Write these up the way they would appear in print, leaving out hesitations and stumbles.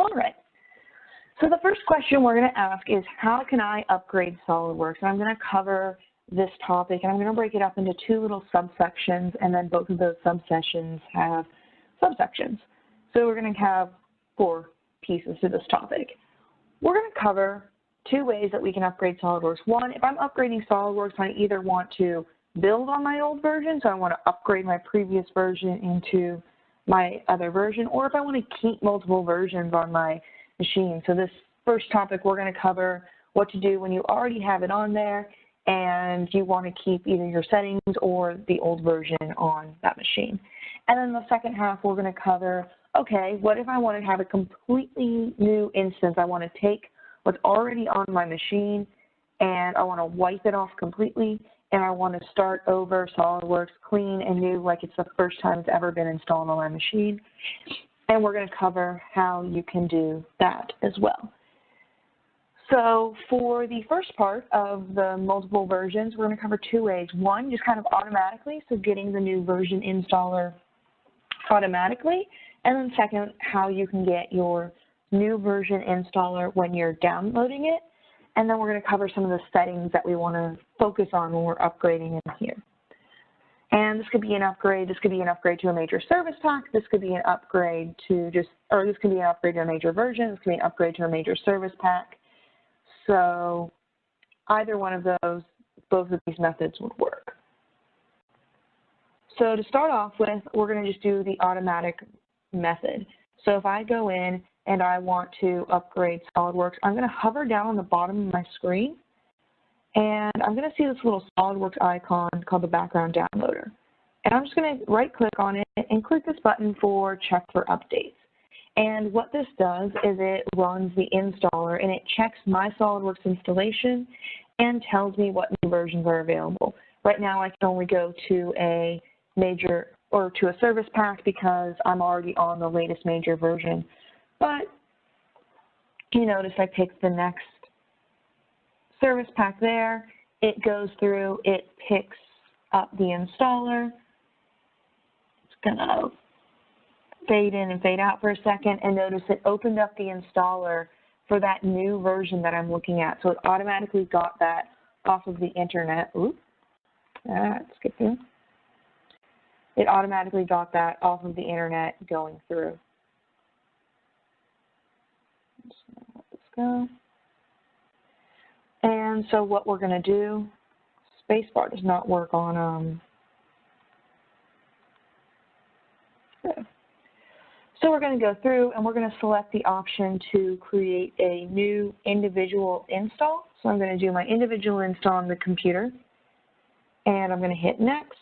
All right. So the first question we're going to ask is, how can I upgrade SOLIDWORKS? And I'm going to cover this topic, and I'm going to break it up into two little subsections, and then both of those subsections have subsections. So we're going to have 4 pieces to this topic. We're going to cover 2 ways that we can upgrade SOLIDWORKS. One, if I'm upgrading SOLIDWORKS, I either want to build on my old version, so I want to upgrade my previous version into my other version, or if I want to keep multiple versions on my machine. So this first topic, we're going to cover what to do when you already have it on there and you want to keep either your settings or the old version on that machine. And then the second half, we're going to cover, okay, what if I want to have a completely new instance? I want to take what's already on my machine and I want to wipe it off completely, and I want to start over SOLIDWORKS clean and new like it's the first time it's ever been installed on my machine. And we're going to cover how you can do that as well. So for the first part of the multiple versions, we're going to cover 2 ways. One, just kind of automatically, so getting the new version installer automatically. And then second, how you can get your new version installer when you're downloading it. And then we're going to cover some of the settings that we want to focus on when we're upgrading in here. And this could be an upgrade. This could be an upgrade to a major service pack. This could be an upgrade to this could be an upgrade to a major version. This could be an upgrade to a major service pack. So either one of those, both of these methods would work. So to start off with, we're going to just do the automatic method. So if I go in and I want to upgrade SOLIDWORKS, I'm going to hover down on the bottom of my screen, and I'm going to see this little SOLIDWORKS icon called the background downloader. And I'm just going to right-click on it and click this button for check for updates. And what this does is it runs the installer, and it checks my SOLIDWORKS installation and tells me what new versions are available. Right now I can only go to a major or to a service pack because I'm already on the latest major version. But you notice I picked the next service pack there. It goes through, it picks up the installer. It's gonna fade in and fade out for a second, and notice it opened up the installer for that new version that I'm looking at. So it automatically got that off of the internet. Oops, skip through. It automatically got that off of the internet going through. Just gonna let this go. And so what we're going to do, spacebar does not work on, So we're going to go through and we're going to select the option to create a new individual install. So I'm going to do my individual install on the computer, and I'm going to hit next.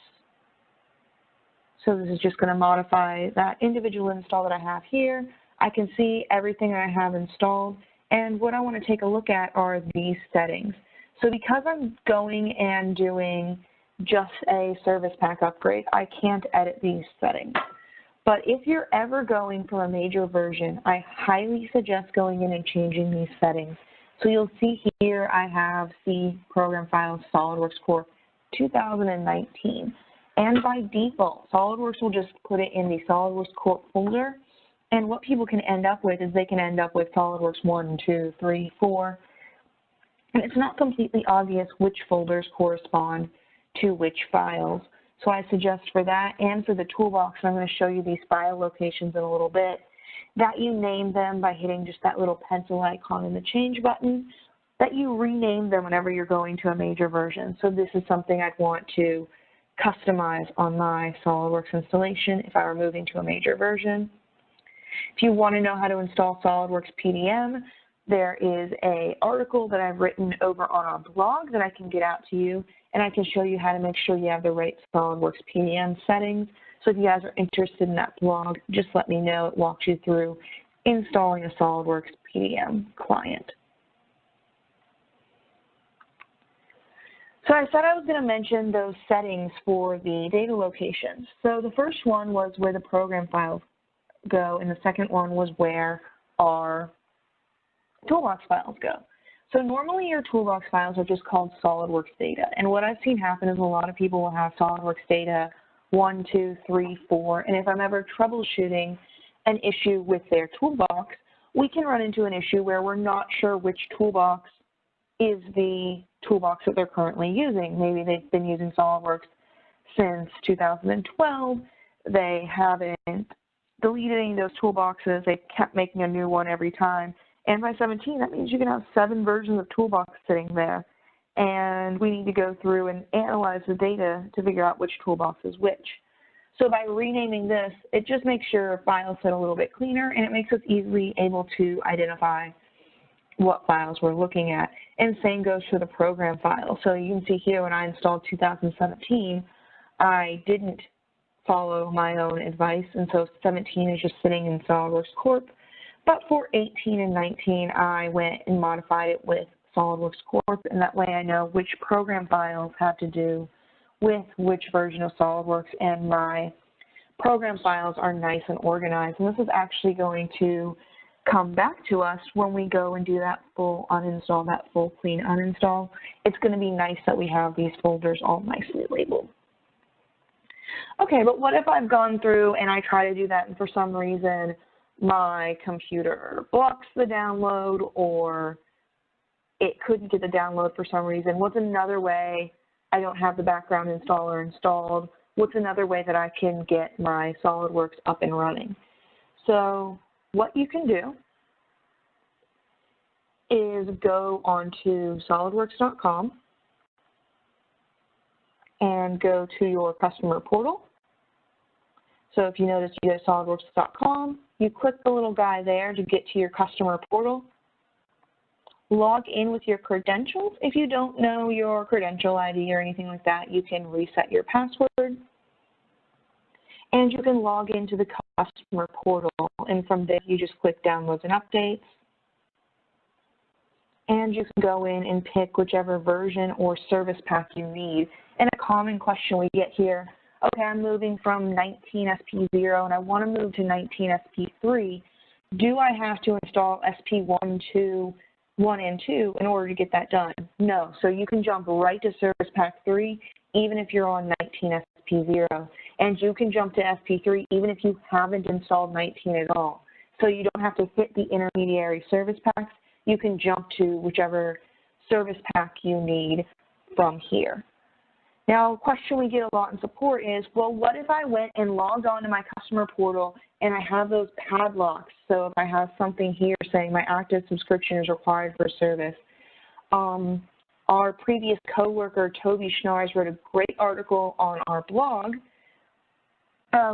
So this is just going to modify that individual install that I have here. I can see everything I have installed, and what I want to take a look at are these settings. So because I'm going and doing just a service pack upgrade, I can't edit these settings. But if you're ever going for a major version, I highly suggest going in and changing these settings. So you'll see here I have C program files SOLIDWORKS Core 2019. And by default, SOLIDWORKS will just put it in the SOLIDWORKS Core folder. And what people can end up with is they can end up with SOLIDWORKS 1, 2, 3, 4. And it's not completely obvious which folders correspond to which files. So I suggest for that and for the toolbox, I'm going to show you these file locations in a little bit, that you name them by hitting just that little pencil icon and the change button, that you rename them whenever you're going to a major version. So this is something I'd want to customize on my SOLIDWORKS installation if I were moving to a major version. If you want to know how to install SOLIDWORKS PDM, there is an article that I've written over on our blog that I can get out to you, and I can show you how to make sure you have the right SOLIDWORKS PDM settings. So if you guys are interested in that blog, just let me know. It walks you through installing a SOLIDWORKS PDM client. So I said I was going to mention those settings for the data locations. So the first one was where the program files go, and the second one was where our toolbox files go. So normally your toolbox files are just called SOLIDWORKS data, and what I've seen happen is a lot of people will have SOLIDWORKS data 1, 2, 3, 4, and if I'm ever troubleshooting an issue with their toolbox, we can run into an issue where we're not sure which toolbox is the toolbox that they're currently using. Maybe they've been using SOLIDWORKS since 2012. They haven't deleted any of those toolboxes. They kept making a new one every time. And by 17, that means you can have 7 versions of toolbox sitting there. And we need to go through and analyze the data to figure out which toolbox is which. So by renaming this, it just makes your file set a little bit cleaner, and it makes us easily able to identify what files we're looking at. And same goes for the program file. So you can see here when I installed 2017, I didn't follow my own advice, and so 17 is just sitting in SOLIDWORKS Corp. But for 18 and 19, I went and modified it with SOLIDWORKS Corp, and that way I know which program files have to do with which version of SOLIDWORKS, and my program files are nice and organized. And this is actually going to come back to us when we go and do that full uninstall, that full clean uninstall. It's going to be nice that we have these folders all nicely labeled. Okay, but what if I've gone through and I try to do that and for some reason my computer blocks the download, or it couldn't get the download for some reason? What's another way? I don't have the background installer installed. What's another way that I can get my SOLIDWORKS up and running? So what you can do is go onto solidworks.com and go to your customer portal. So if you notice, you go to solidworks.com, you click the little guy there to get to your customer portal. Log in with your credentials. If you don't know your credential ID or anything like that, you can reset your password. And you can log into the customer portal. And from there, you just click Downloads and Updates. And you can go in and pick whichever version or service pack you need. And a common question we get here, okay, I'm moving from 19SP0 and I want to move to 19SP3. Do I have to install SP1, 2, 1 and 2 in order to get that done? No. So you can jump right to Service Pack 3 even if you're on 19SP0. And you can jump to SP3 even if you haven't installed 19 at all. So you don't have to hit the intermediary service packs. You can jump to whichever service pack you need from here. Now, a question we get a lot in support is, well, what if I went and logged on to my customer portal and I have those padlocks? So if I have something here saying my active subscription is required for service. Our previous coworker, Toby Schnars, wrote a great article on our blog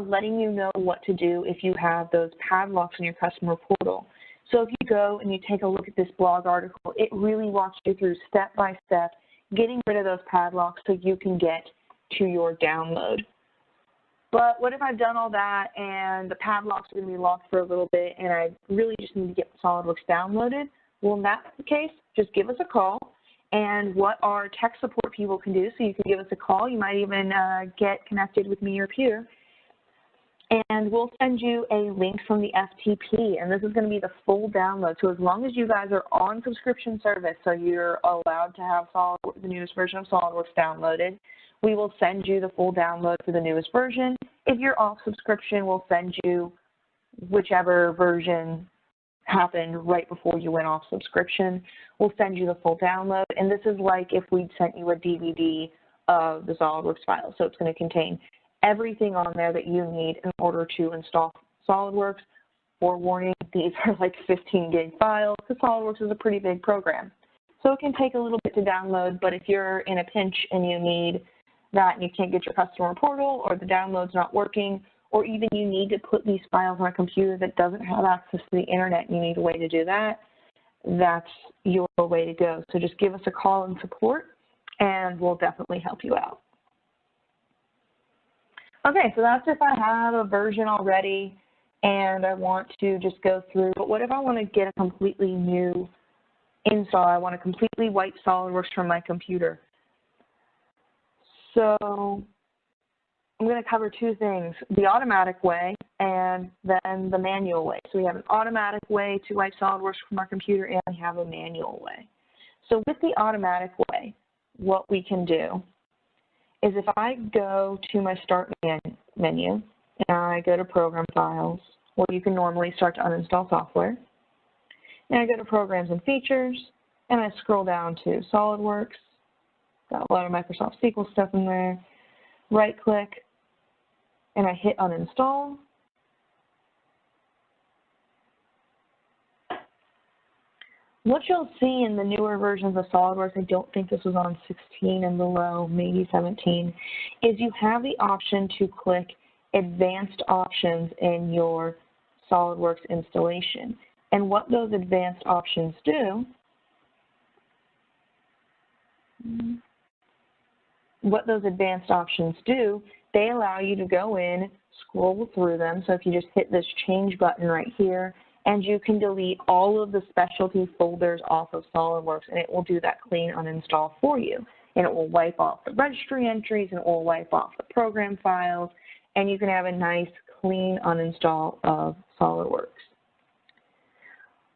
letting you know what to do if you have those padlocks in your customer portal. So if you go and you take a look at this blog article, it really walks you through step by step getting rid of those padlocks so you can get to your download. But what if I've done all that and the padlocks are going to be locked for a little bit and I really just need to get SOLIDWORKS downloaded? Well, in that case, just give us a call. And what our tech support people can do, so you can give us a call. You might even get connected with me or Peer. And we'll send you a link from the FTP, and this is going to be the full download. So as long as you guys are on subscription service, so you're allowed to have the newest version of SOLIDWORKS downloaded, we will send you the full download for the newest version. If you're off subscription, we'll send you whichever version happened right before you went off subscription. We'll send you the full download, and this is like if we'd sent you a DVD of the SOLIDWORKS file. So it's going to contain everything on there that you need in order to install SOLIDWORKS. Forewarning, these are like 15 gig files, because SOLIDWORKS is a pretty big program. So it can take a little bit to download, but if you're in a pinch and you need that and you can't get your customer portal, or the download's not working, or even you need to put these files on a computer that doesn't have access to the internet and you need a way to do that, that's your way to go. So just give us a call and support, and we'll definitely help you out. Okay, so that's if I have a version already and I want to just go through, but what if I want to get a completely new install? I want to completely wipe SOLIDWORKS from my computer. So I'm going to cover two things, the automatic way and then the manual way. So we have an automatic way to wipe SOLIDWORKS from our computer, and we have a manual way. So with the automatic way, what we can do is if I go to my Start menu and I go to Program Files, where you can normally start to uninstall software, And I go to Programs and Features, and I scroll down to SolidWorks. Got a lot of Microsoft SQL stuff in there. Right-click, and I hit Uninstall. What you'll see in the newer versions of SolidWorks, I don't think this was on 16 and below, maybe 17, is you have the option to click Advanced Options in your SolidWorks installation. And what those advanced options do, they allow you to go in, scroll through them. So if you just hit this change button right here, and you can delete all of the specialty folders off of SolidWorks, and it will do that clean uninstall for you. And it will wipe off the registry entries, and it will wipe off the program files, and you can have a nice clean uninstall of SolidWorks.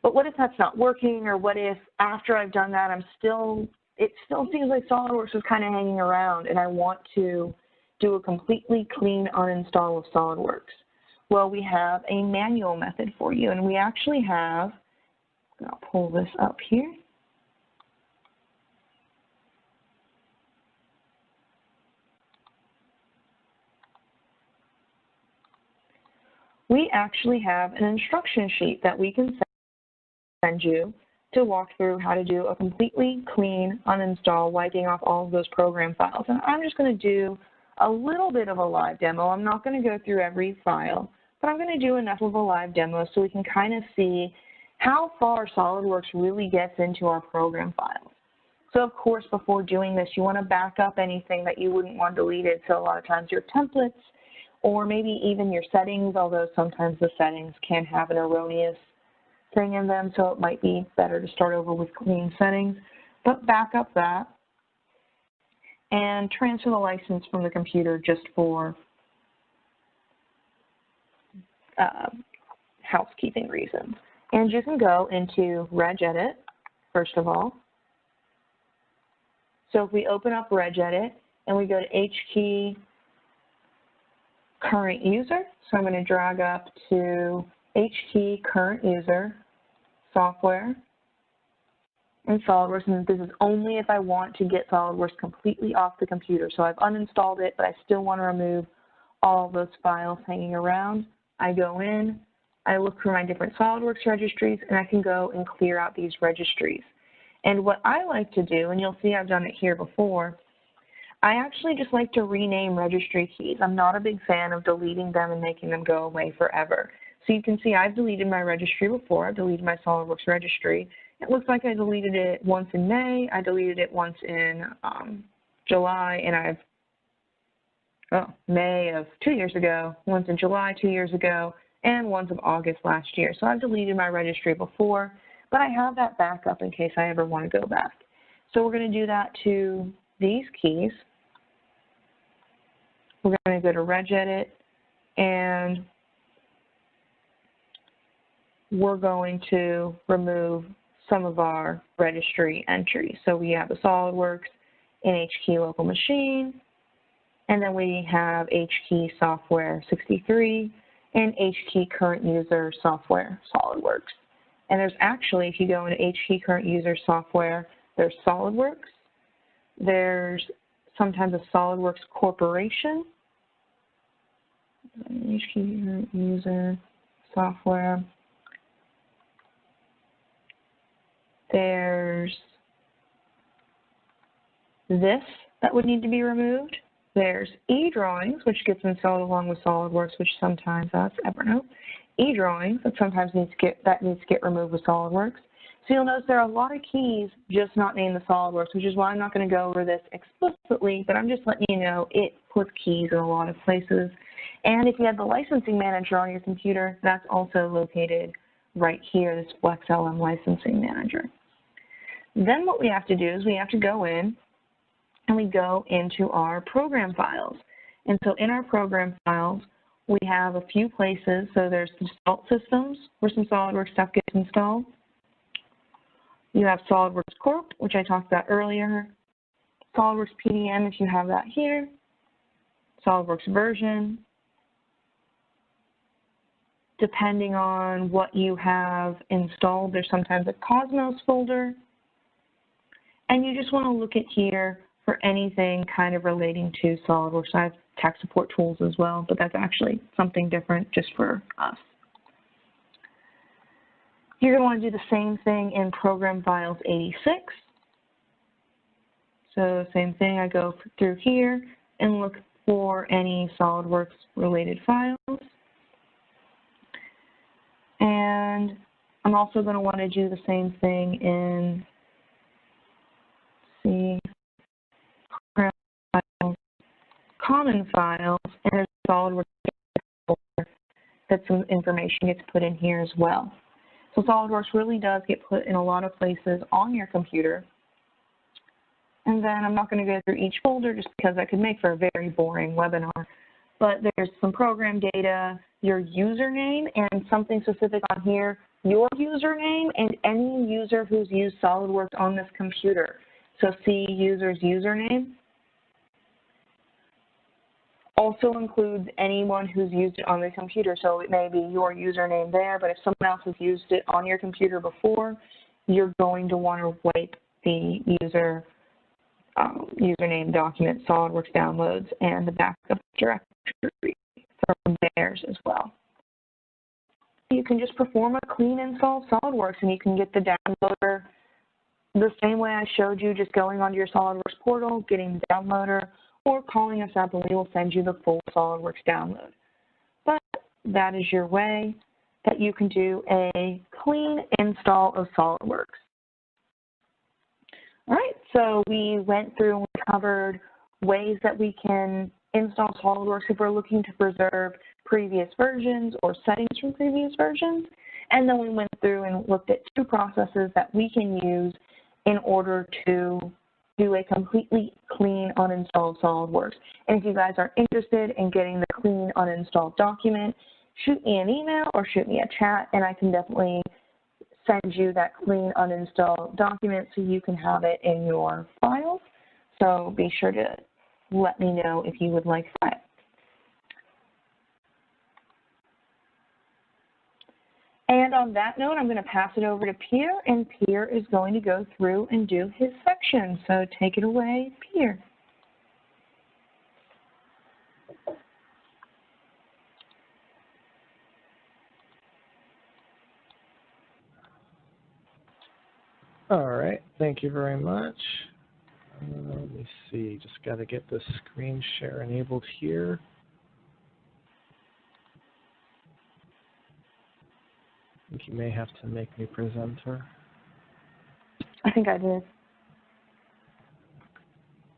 But what if that's not working, or what if after I've done that it still seems like SolidWorks is kind of hanging around and I want to do a completely clean uninstall of SolidWorks? Well, we have a manual method for you, and we actually have, I'll pull this up here. We actually have an instruction sheet that we can send you to walk through how to do a completely clean uninstall, wiping off all of those program files. And I'm just going to do a little bit of a live demo. I'm not going to go through every file, but I'm going to do enough of a live demo so we can kind of see how far SolidWorks really gets into our program files. So of course, before doing this, you want to back up anything that you wouldn't want deleted. So a lot of times your templates, or maybe even your settings, although sometimes the settings can have an erroneous thing in them, so it might be better to start over with clean settings. But back up that and transfer the license from the computer just for housekeeping reasons. And you can go into regedit, first of all. So if we open up regedit and we go to H key current user, so I'm going to drag up to H key current user software and SolidWorks, and this is only if I want to get SolidWorks completely off the computer. So I've uninstalled it, but I still want to remove all of those files hanging around. I go in, I look for my different SolidWorks registries, and I can go and clear out these registries. And what I like to do, and you'll see I've done it here before, I actually just like to rename registry keys. I'm not a big fan of deleting them and making them go away forever. So you can see I've deleted my registry before. I've deleted my SolidWorks registry. It looks like I deleted it once in May. I deleted it once in July, and May of 2 years ago, once in July 2 years ago, and once of August last year. So I've deleted my registry before, but I have that backup in case I ever want to go back. So we're going to do that to these keys. We're going to go to regedit, and we're going to remove some of our registry entries. So we have the SolidWorks in H key local machine, and then we have H key software 63 and H key current user software SolidWorks. And there's actually, if you go into H key current user software, there's SolidWorks, there's sometimes a SolidWorks Corporation, H key current user software. There's this that would need to be removed. There's eDrawings, which gets installed along with SolidWorks, which sometimes that's Evernote. eDrawings that sometimes needs to get removed with SolidWorks. So you'll notice there are a lot of keys just not named the SolidWorks, which is why I'm not going to go over this explicitly, but I'm just letting you know it puts keys in a lot of places. And if you have the licensing manager on your computer, that's also located right here, this FlexLM licensing manager. Then what we have to do is we have to go in and we go into our program files. And so in our program files, we have a few places. So there's Default Systems, where some SolidWorks stuff gets installed. You have SolidWorks Corp, which I talked about earlier. SolidWorks PDM, if you have that here. SolidWorks Version. depending on what you have installed, there's sometimes a Cosmos folder. And you just want to look at here for anything kind of relating to SOLIDWORKS. I have tech support tools as well, but that's actually something different just for us. You're going to want to do the same thing in Program Files 86. So same thing, I go through here and look for any SOLIDWORKS related files. And I'm also going to want to do the same thing in Program Files, Common Files, and there's a SOLIDWORKS folder that some information gets put in here as well. So SOLIDWORKS really does get put in a lot of places on your computer. And then I'm not going to go through each folder just because that could make for a very boring webinar. But there's some program data, your username, and something specific on here, your username and any user who's used SOLIDWORKS on this computer. So see user's username. Also includes anyone who's used it on the computer. So it may be your username there, but if someone else has used it on your computer before, you're going to want to wipe the username document, SOLIDWORKS downloads, and the backup directory from theirs as well. You can just perform a clean install of SOLIDWORKS, and you can get the downloader the same way I showed you, just going onto your SOLIDWORKS portal, getting the downloader, or calling us up and we will send you the full SOLIDWORKS download. But that is your way that you can do a clean install of SOLIDWORKS. All right, so we went through and we covered ways that we can install SOLIDWORKS if we're looking to preserve previous versions or settings from previous versions. And then we went through and looked at two processes that we can use in order to do a completely clean uninstalled SOLIDWORKS. And if you guys are interested in getting the clean uninstalled document, shoot me an email or shoot me a chat, and I can definitely send you that clean uninstalled document so you can have it in your files. So be sure to let me know if you would like that. And on that note, I'm going to pass it over to Peer, and Peer is going to go through and do his section. So take it away, Peer. All right, thank you very much. Let me see, just got to get the screen share enabled here. I think you may have to make me presenter. I think I did.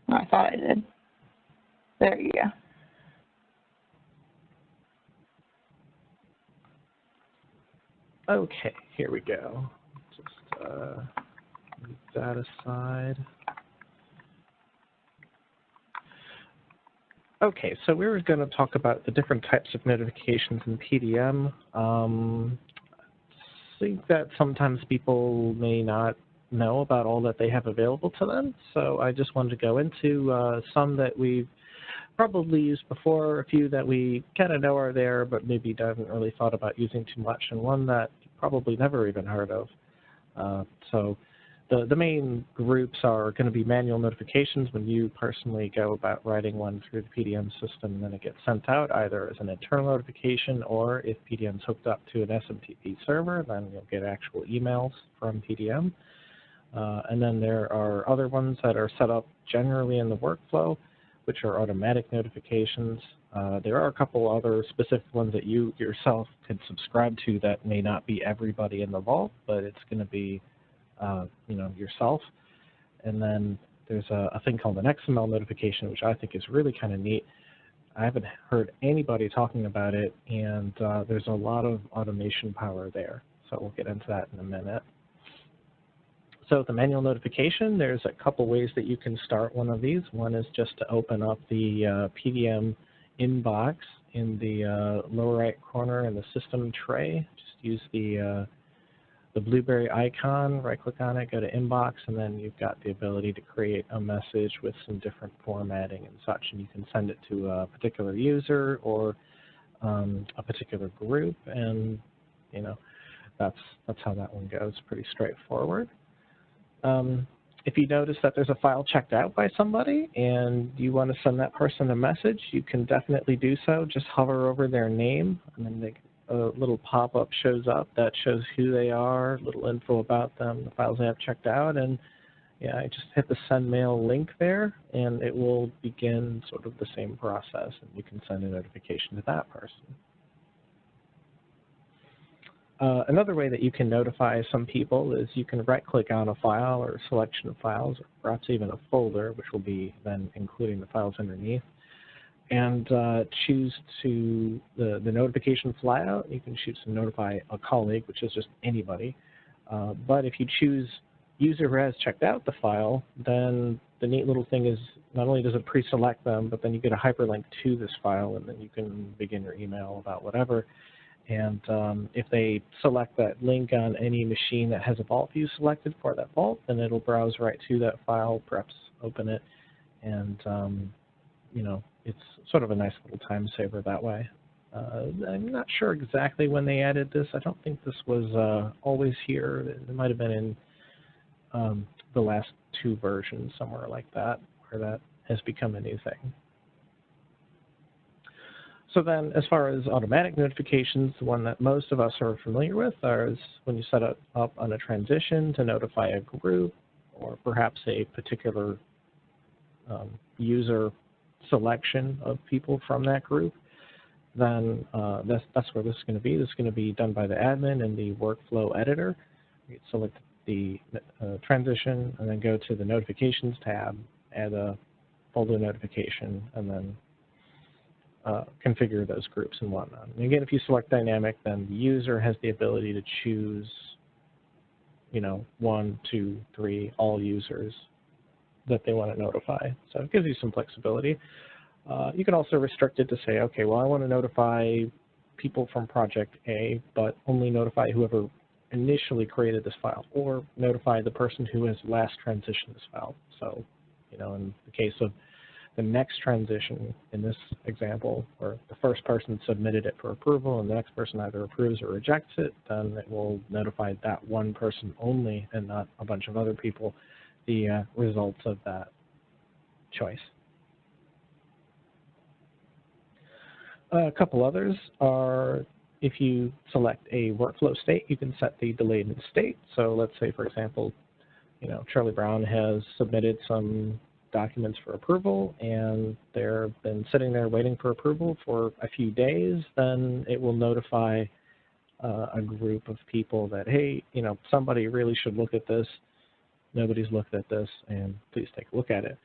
Oh, I thought I did. There you go. Okay, here we go. Just leave that aside. Okay, so we were going to talk about the different types of notifications in PDM. I think that sometimes people may not know about all that they have available to them, so I just wanted to go into some that we've probably used before, a few that we kind of know are there but maybe haven't really thought about using too much, and one that you probably never even heard of. So the main groups are going to be manual notifications when you personally go about writing one through the PDM system, and then it gets sent out either as an internal notification, or if PDM's hooked up to an SMTP server, then you'll get actual emails from PDM. And then there are other ones that are set up generally in the workflow, which are automatic notifications. There are a couple other specific ones that you yourself can subscribe to that may not be everybody in the vault, but it's going to be yourself. And then there's a thing called an XML notification, which I think is really kind of neat. I haven't heard anybody talking about it, and there's a lot of automation power there. So we'll get into that in a minute. So the manual notification, there's a couple ways that you can start one of these. One is just to open up the PDM inbox in the lower right corner in the system tray. Just use the blueberry icon, right-click on it, go to inbox, and then you've got the ability to create a message with some different formatting and such, and you can send it to a particular user or a particular group, and that's how that one goes. Pretty straightforward. If you notice that there's a file checked out by somebody and you want to send that person a message, you can definitely do so. Just hover over their name, and then a little pop-up shows up that shows who they are, little info about them, the files they have checked out, and I just hit the send mail link there, and it will begin sort of the same process, and you can send a notification to that person. Another way that you can notify some people is you can right-click on a file or a selection of files, or perhaps even a folder, which will be then including the files underneath, and choose to the notification flyout. You can choose to notify a colleague, which is just anybody. But if you choose user who has checked out the file, then the neat little thing is not only does it pre-select them, but then you get a hyperlink to this file, and then you can begin your email about whatever. And if they select that link on any machine that has a vault view selected for that vault, then it'll browse right to that file, perhaps open it, and it's sort of a nice little time saver that way. I'm not sure exactly when they added this. I don't think this was always here. It might have been in the last 2 versions, somewhere like that, where that has become a new thing. So then, as far as automatic notifications, the one that most of us are familiar with is when you set it up on a transition to notify a group or perhaps a particular user selection of people from that group. Then that's where this is going to be. This is going to be done by the admin in the workflow editor. You select the transition and then go to the notifications tab, add a folder notification, and then configure those groups and whatnot. And again, if you select dynamic, then the user has the ability to choose, 1, 2, 3, all users that they want to notify. So it gives you some flexibility. You can also restrict it to say, okay, well, I want to notify people from project A, but only notify whoever initially created this file, or notify the person who has last transitioned this file. So, in the case of the next transition in this example, where the first person submitted it for approval and the next person either approves or rejects it, then it will notify that one person only and not a bunch of other people the results of that choice. A couple others are, if you select a workflow state, you can set the delayed state. So let's say, for example, Charlie Brown has submitted some documents for approval, and they've been sitting there waiting for approval for a few days. Then it will notify a group of people that, hey, somebody really should look at this. Nobody's looked at this, and please take a look at it.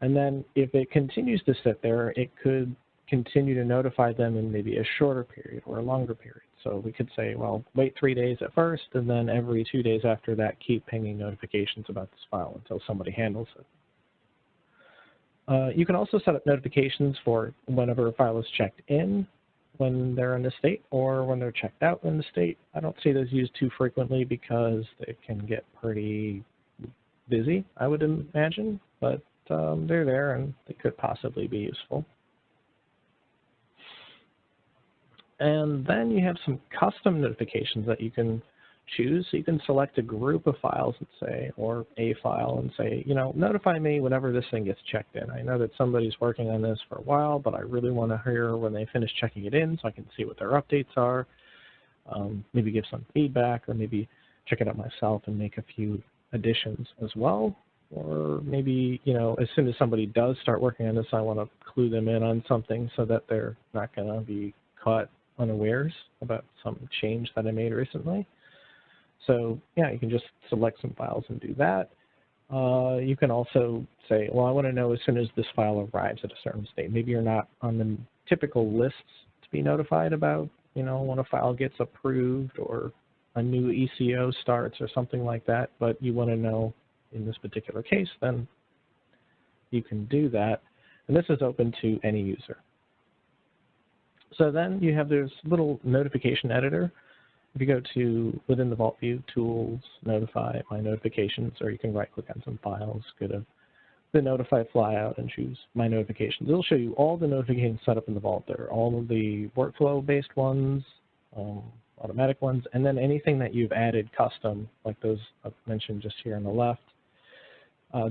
And then if it continues to sit there, it could continue to notify them in maybe a shorter period or a longer period. So we could say, well, wait 3 days at first, and then every 2 days after that, keep pinging notifications about this file until somebody handles it. You can also set up notifications for whenever a file is checked in when they're in the state, or when they're checked out in the state. I don't see those used too frequently because they can get pretty busy, I would imagine, but they're there and they could possibly be useful. And then you have some custom notifications that you can choose. So you can select a group of files and say, or a file and say, notify me whenever this thing gets checked in. I know that somebody's working on this for a while, but I really want to hear when they finish checking it in so I can see what their updates are. Maybe give some feedback, or maybe check it out myself and make a few additions as well. Or maybe, as soon as somebody does start working on this, I want to clue them in on something so that they're not going to be caught unawares about some change that I made recently. So yeah, you can just select some files and do that. You can also say, well, I want to know as soon as this file arrives at a certain state. Maybe you're not on the typical lists to be notified about, when a file gets approved or a new ECO starts or something like that, but you want to know in this particular case, then you can do that. And this is open to any user. So then you have this little notification editor. If you go to within the Vault View, Tools, Notify, My Notifications, or you can right-click on some files, go to the notify flyout and choose my notifications. It'll show you all the notifications set up in the Vault there, all of the workflow-based ones, automatic ones, and then anything that you've added custom, like those I've mentioned just here on the left.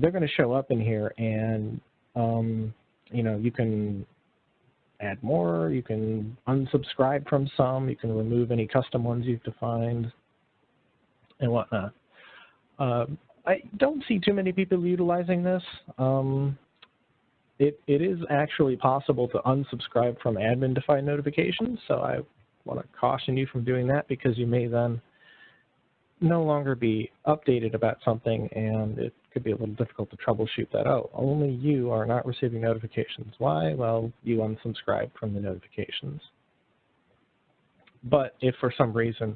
They're going to show up in here, and you know, you can add more, you can unsubscribe from some, you can remove any custom ones you've defined, and whatnot. I don't see too many people utilizing this. It is actually possible to unsubscribe from admin-defined notifications, so I want to caution you from doing that, because you may then no longer be updated about something, and it could be a little difficult to troubleshoot that out. Only you are not receiving notifications. Why? Well, you unsubscribed from the notifications. But if for some reason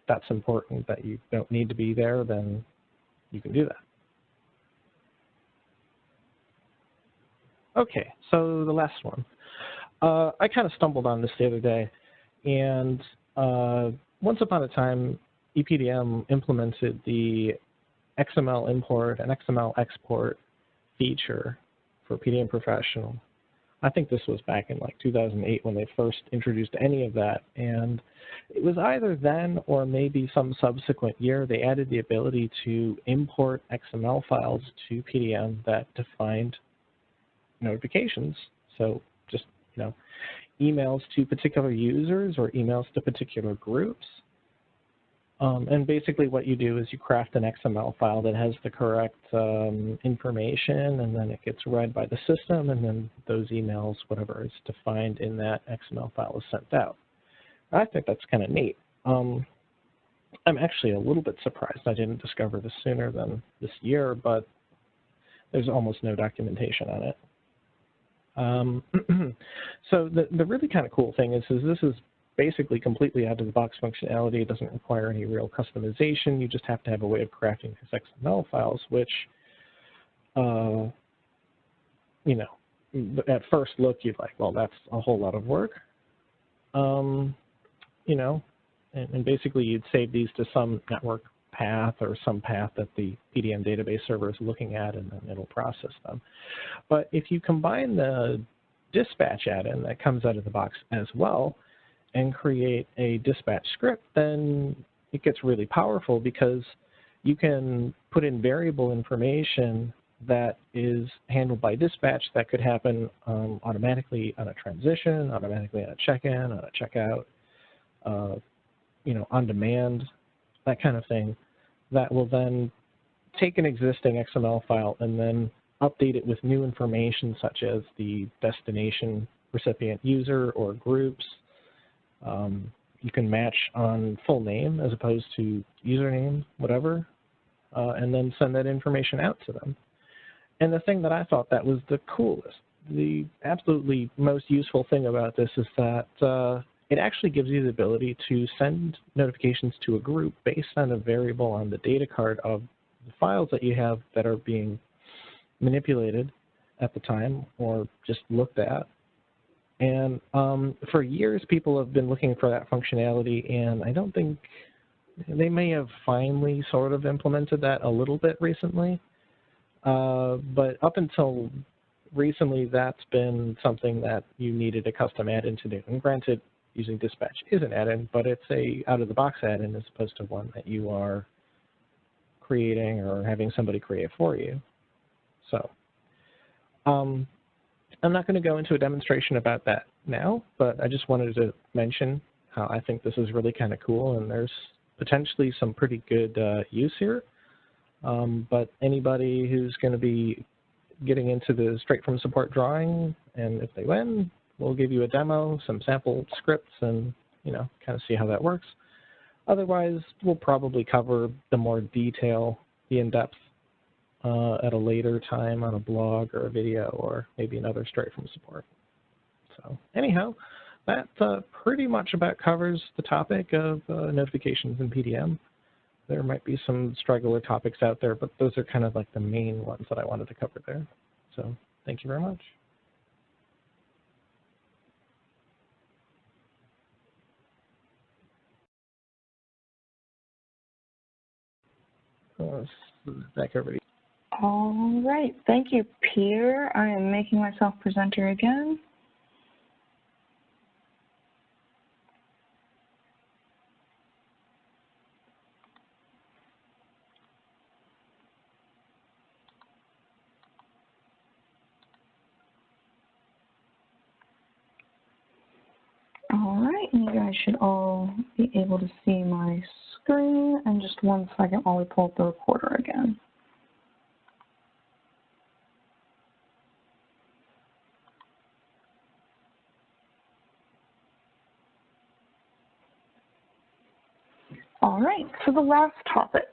that's important, that you don't need to be there, then you can do that. Okay, so the last one. I kind of stumbled on this the other day, and once upon a time, EPDM implemented the XML import and XML export feature for PDM Professional. I think this was back in like 2008 when they first introduced any of that, and it was either then or maybe some subsequent year they added the ability to import XML files to PDM that defined notifications. So just, you know, emails to particular users or emails to particular groups. And basically what you do is you craft an XML file that has the correct information, and then it gets read by the system, and then those emails, whatever is defined in that XML file, is sent out. I think that's kind of neat. I'm actually a little bit surprised I didn't discover this sooner than this year, but there's almost no documentation on it. So the really kind of cool thing is this is basically completely out-of-the-box functionality. It doesn't require any real customization. You just have to have a way of crafting these XML files, which, you know, at first look, you're like, well, that's a whole lot of work. You know, and basically you'd save these to some network path or some path that the PDM database server is looking at, and then it'll process them. But if you combine the dispatch add-in that comes out of the box as well and create a dispatch script, then it gets really powerful, because you can put in variable information that is handled by dispatch that could happen automatically on a transition, automatically on a check-in, on a checkout, you know, on demand, that kind of thing, that will then take an existing XML file and then update it with new information, such as the destination recipient user or groups. You can match on full name as opposed to username, whatever, and then send that information out to them. And the thing that I thought that was the coolest, the absolutely most useful thing about this is that it actually gives you the ability to send notifications to a group based on a variable on the data card of the files that you have that are being manipulated at the time or just looked at. And for years, people have been looking for that functionality, and I don't think they may have finally sort of implemented that a little bit recently. But up until recently, that's been something that you needed a custom add-in to do. And granted, using dispatch is an add-in, but it's a out-of-the-box add-in as opposed to one that you are creating or having somebody create for you. So I'm not going to go into a demonstration about that now, but I just wanted to mention how I think this is really kind of cool, and there's potentially some pretty good use here. But anybody who's going to be getting into the straight from support drawing, and if they win, we'll give you a demo, some sample scripts, and, you know, kind of see how that works. Otherwise, we'll probably cover the more detail, the in-depth, at a later time on a blog or a video or maybe another straight from support. So anyhow, that pretty much about covers the topic of notifications in PDM. There might be some straggler topics out there, but those are kind of like the main ones that I wanted to cover there. So thank you very much. Back over to you. All right, thank you, Peer. I am making myself presenter again. All right, and you guys should all be able to see my screen. And just 1 second while we pull up the recorder again. All right, so the last topic.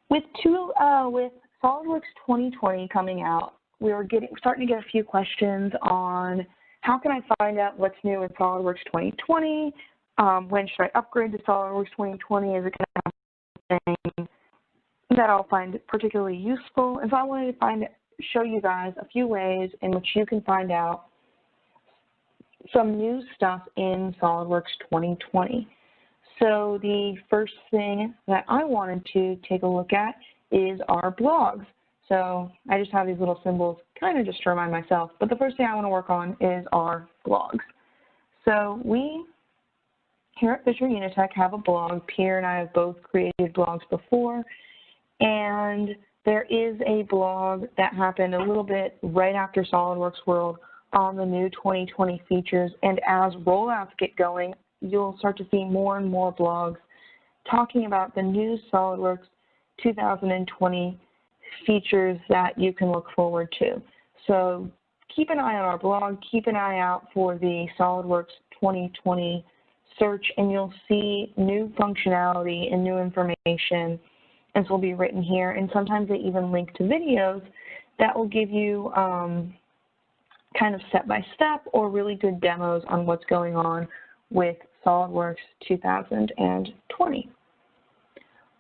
With SOLIDWORKS 2020 coming out, we're starting to get a few questions on how can I find out what's new in SOLIDWORKS 2020? When should I upgrade to SOLIDWORKS 2020? Is it going to have something that I'll find particularly useful? And so I wanted to show you guys a few ways in which you can find out some new stuff in SOLIDWORKS 2020. So the first thing that I wanted to take a look at is our blogs. So I just have these little symbols kind of just to remind myself, but the first thing I want to work on is our blogs. So we here at Fisher Unitech have a blog. Peer and I have both created blogs before, and there is a blog that happened a little bit right after SOLIDWORKS World on the new 2020 features, and as rollouts get going, you'll start to see more and more blogs talking about the new SOLIDWORKS 2020 features that you can look forward to. So keep an eye on our blog, keep an eye out for the SOLIDWORKS 2020 search, and you'll see new functionality and new information, and so will be written here, and sometimes they even link to videos that will give you kind of step-by-step or really good demos on what's going on with SOLIDWORKS 2020.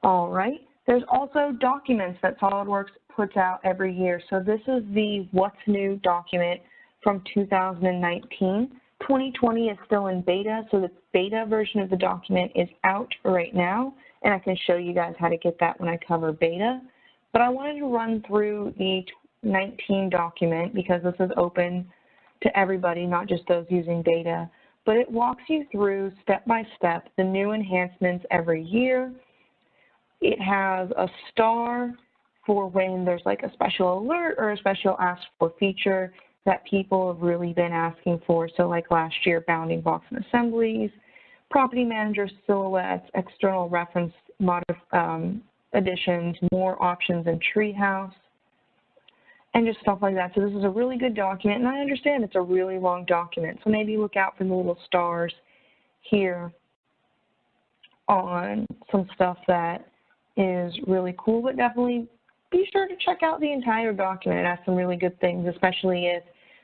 All right, there's also documents that SOLIDWORKS puts out every year. So this is the What's New document from 2019. 2020 is still in beta, so the beta version of the document is out right now, and I can show you guys how to get that when I cover beta. But I wanted to run through the 19 document because this is open to everybody, not just those using beta. But it walks you through step by step the new enhancements every year. It has a star for when there's like a special alert or a special asked for feature that people have really been asking for. So like last year, bounding blocks and assemblies, property manager silhouettes, external reference additions, more options in Treehouse, and just stuff like that. So this is a really good document, and I understand it's a really long document, so maybe look out for the little stars here on some stuff that is really cool, but definitely be sure to check out the entire document. It has some really good things, especially if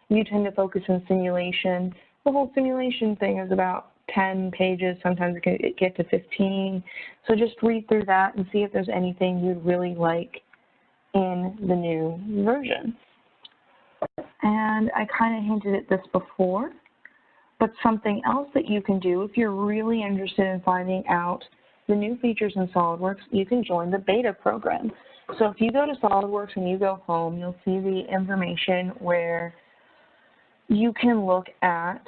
you tend to focus on simulation. The whole simulation thing is about 10 pages, sometimes it can get to 15. So just read through that and see if there's anything you'd really like in the new version. And I kind of hinted at this before, but something else that you can do if you're really interested in finding out the new features in SOLIDWORKS, you can join the beta program. So if you go to SOLIDWORKS and you go home, you'll see the information where you can look at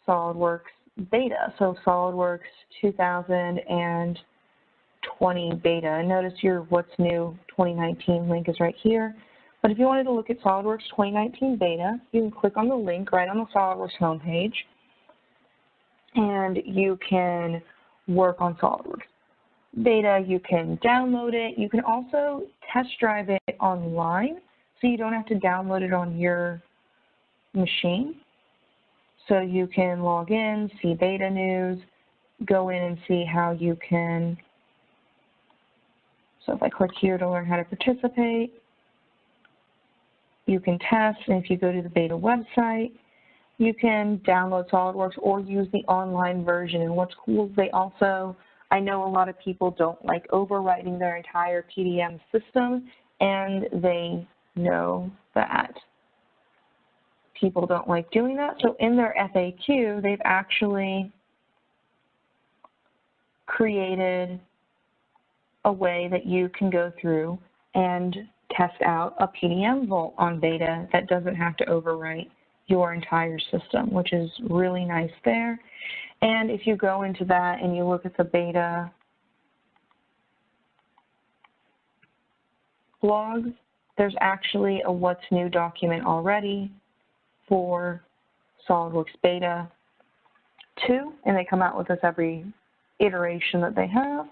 SOLIDWORKS beta. So SOLIDWORKS 2020 beta. And notice your What's New 2019 link is right here. But if you wanted to look at SOLIDWORKS 2019 beta, you can click on the link right on the SOLIDWORKS homepage, and you can work on SOLIDWORKS beta. You can download it. You can also test drive it online, so you don't have to download it on your machine. So you can log in, see beta news, go in and see how you can. So if I click here to learn how to participate, you can test, and if you go to the beta website, you can download SOLIDWORKS or use the online version. And what's cool is they also, I know a lot of people don't like overwriting their entire PDM system, and they know that people don't like doing that. So in their FAQ, they've actually created a way that you can go through and test out a PDM vault on beta that doesn't have to overwrite your entire system, which is really nice there. And if you go into that and you look at the beta blogs, there's actually a what's new document already for SOLIDWORKS Beta 2, and they come out with this every iteration that they have.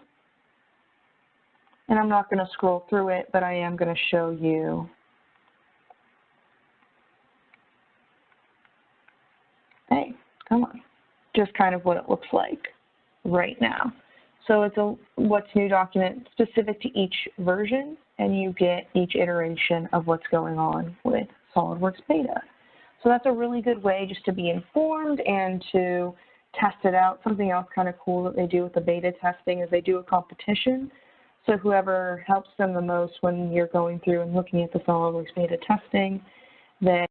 And I'm not going to scroll through it, but I am going to show you hey, come on, just kind of what it looks like right now. So it's a what's new document specific to each version, and you get each iteration of what's going on with SOLIDWORKS Beta. So that's a really good way just to be informed and to test it out. Something else kind of cool that they do with the beta testing is they do a competition. So whoever helps them the most when you're going through and looking at the SOLIDWORKS beta testing, they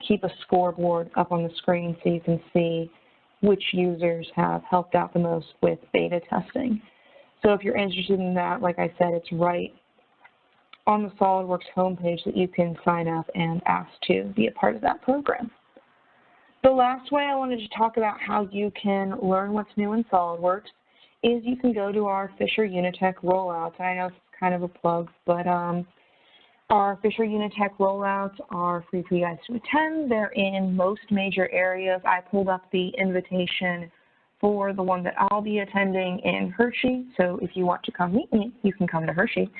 keep a scoreboard up on the screen so you can see which users have helped out the most with beta testing. So if you're interested in that, like I said, it's right on the SOLIDWORKS homepage that you can sign up and ask to be a part of that program. The last way I wanted to talk about how you can learn what's new in SOLIDWORKS is you can go to our Fisher Unitech rollouts. And I know it's kind of a plug, but our Fisher Unitech rollouts are free for you guys to attend. They're in most major areas. I pulled up the invitation for the one that I'll be attending in Hershey. So if you want to come meet me, you can come to Hershey.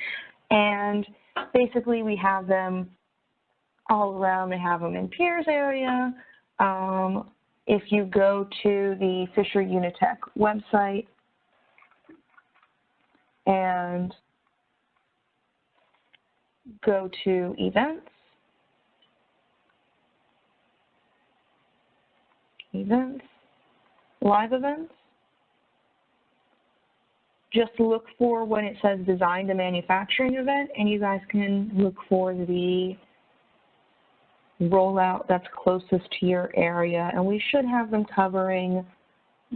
And basically we have them all around. They have them in Pier's area. If you go to the Fisher Unitech website and go to events, live events, just look for when it says design to manufacturing event, and you guys can look for the rollout that's closest to your area. And we should have them covering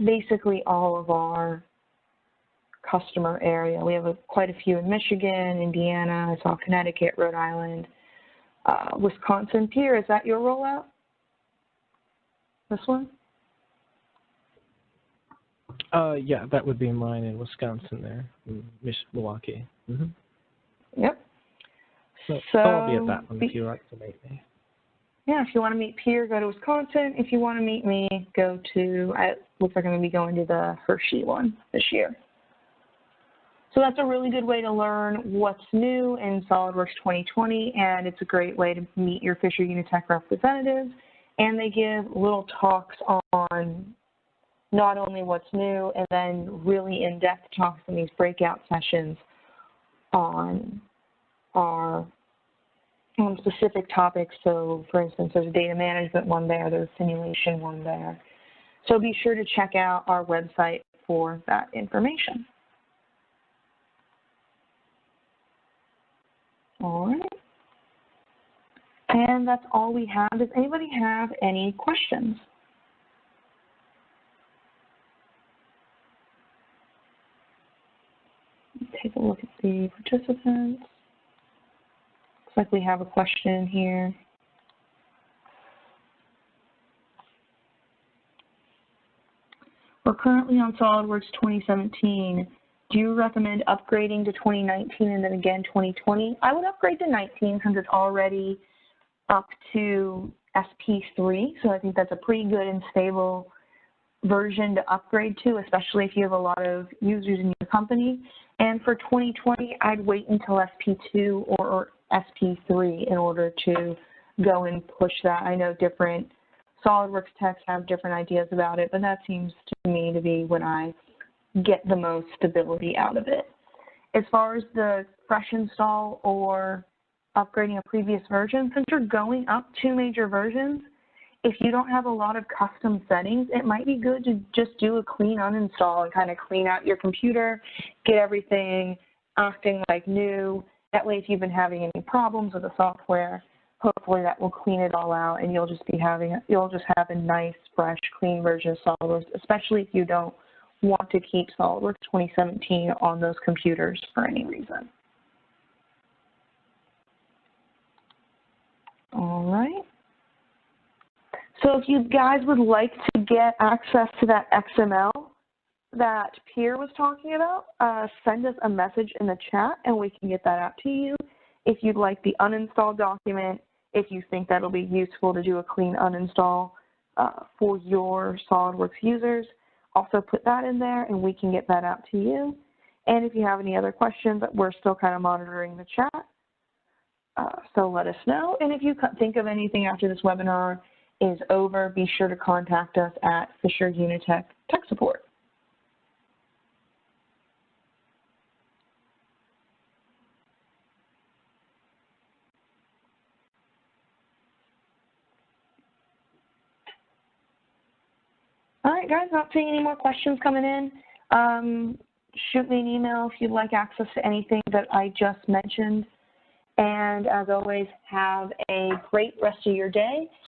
basically all of our customer area. We have quite a few in Michigan, Indiana, I saw Connecticut, Rhode Island, Wisconsin. Pierre, is that your rollout? This one? Yeah, that would be mine in Wisconsin there, in Milwaukee. Mm-hmm. Yep. So I'll be at that one if you like to meet me. Yeah, if you want to meet Pierre, go to Wisconsin. If you want to meet me, go to, it looks like I'm going to be going to the Hershey one this year. So that's a really good way to learn what's new in SOLIDWORKS 2020, and it's a great way to meet your Fisher Unitech representatives. And they give little talks on not only what's new, and then really in-depth talks in these breakout sessions on our specific topics. So, for instance, there's a data management one there, there's a simulation one there. So be sure to check out our website for that information. All right. And that's all we have. Does anybody have any questions? Take a look at the participants. Looks like we have a question here. We're currently on SOLIDWORKS 2017. Do you recommend upgrading to 2019 and then again 2020? I would upgrade to 19 since it's already up to SP3, so I think that's a pretty good and stable version to upgrade to, especially if you have a lot of users in your company. And for 2020, I'd wait until SP2 or SP3 in order to go and push that. I know different SOLIDWORKS techs have different ideas about it, but that seems to me to be when I get the most stability out of it. As far as the fresh install or upgrading a previous version, since you're going up 2 major versions, if you don't have a lot of custom settings, it might be good to just do a clean uninstall and kind of clean out your computer, get everything acting like new. That way, if you've been having any problems with the software, hopefully that will clean it all out, and you'll just have a nice, fresh, clean version of SOLIDWORKS, especially if you don't want to keep SOLIDWORKS 2017 on those computers for any reason. All right. So if you guys would like to get access to that XML that Peer was talking about, send us a message in the chat and we can get that out to you. If you'd like the uninstall document, if you think that'll be useful to do a clean uninstall for your SOLIDWORKS users, also put that in there and we can get that out to you. And if you have any other questions, we're still kind of monitoring the chat, so let us know. And if you think of anything after this webinar is over, be sure to contact us at Fisher Unitech Tech Support. All right, guys, not seeing any more questions coming in. Shoot me an email if you'd like access to anything that I just mentioned. And as always, have a great rest of your day.